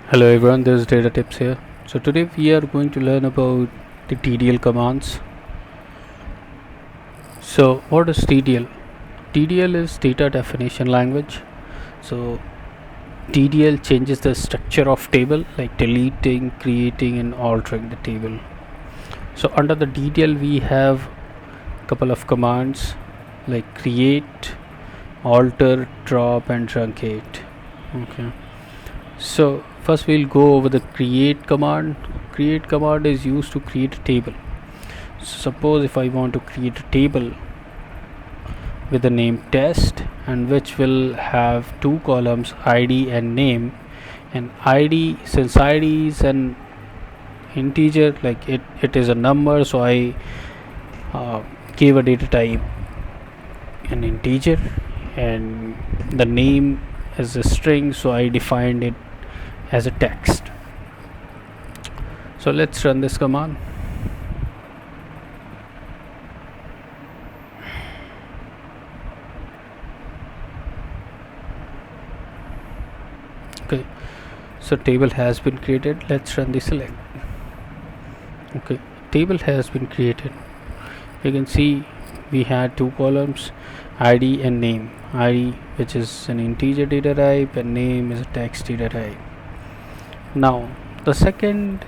Hello everyone, this is Data Tips here. So today we are going to learn about the DDL commands. So what is DDL? DDL is data definition language. So DDL changes the structure of table like deleting, creating and altering the table. So under the DDL we have a couple of commands like create, alter, drop and truncate. Okay. So first we'll go over the create command. Create command is used to create a table. So suppose if I want to create a table with the name test and which will have two columns id and name, and id, since id is an integer, like it is a number, so I gave a data type an integer, and the name is a string, so I defined it as a text. So let's run this command. Okay, so table has been created. Let's run the select. Okay, table has been created. You can see we had two columns id and name. Id, which is an integer data type, and name is a text data type. Now the second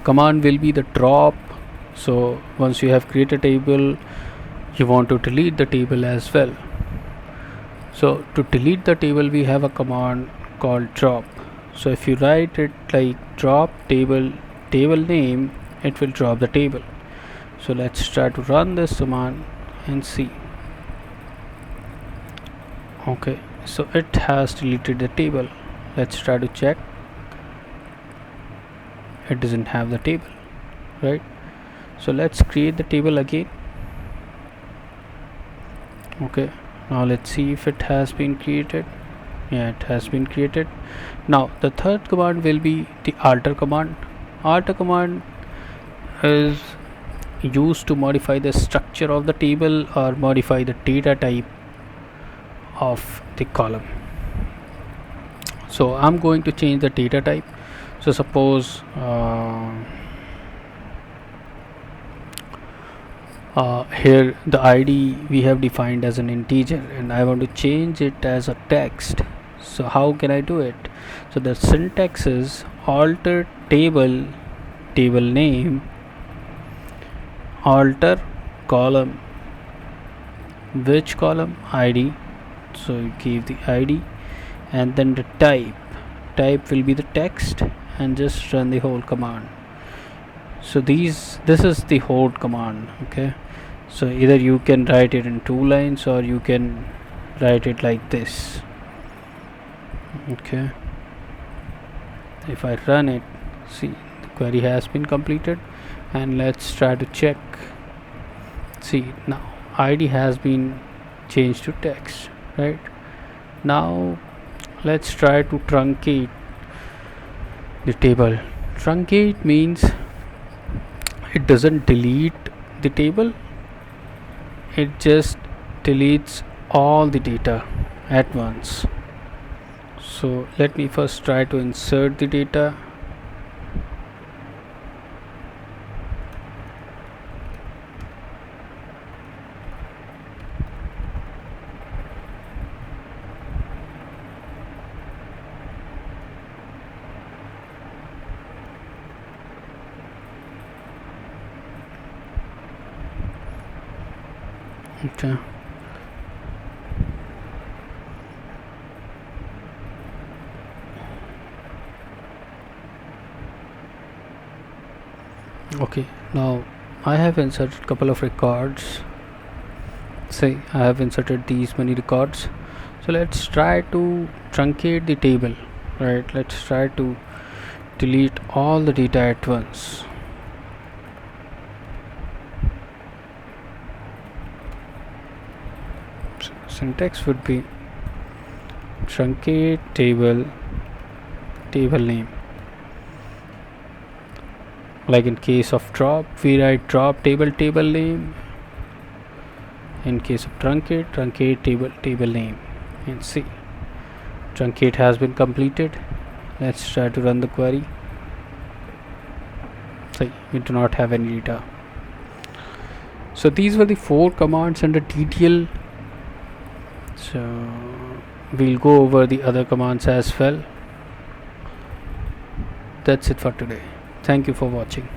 command will be the drop. So once you have created a table, you want to delete the table as well. So to delete the table we have a command called drop. So if you write it like drop table name, it will drop the table. So let's try to run this command and see. Okay, so it has deleted the table. Let's try to check. It doesn't have the table, right? So let's create the table again. Okay, now let's see if it has been created. Yeah, it has been created. Now the third command will be the alter command. Alter command is used to modify the structure of the table or modify the data type of the column. So I'm going to change the data type. So suppose here the id we have defined as an integer and I want to change it as a text. So how can I do it? So the syntax is alter table name, alter column, which column? Id. So you give the id and then the type will be the text, and just run the whole command. So this is the whole command. Okay, so either you can write it in two lines or you can write it like this. Okay, if I run it, see the query has been completed, and let's try to check. See, now id has been changed to text, right? Now let's try to truncate the table. Truncate means it doesn't delete the table, it just deletes all the data at once. So let me first try to insert the data. Okay, okay, now I have inserted couple of records. Say I have inserted these many records. So let's try to truncate the table, right? Let's try to delete all the data at once. Syntax would be truncate table name. Like in case of drop we write drop table name. In case of truncate table name. And see, truncate has been completed. Let's try to run the query. See, we do not have any data. So these were the 4 commands under DDL. So we'll go over the other commands as well. That's it for today. Thank you for watching.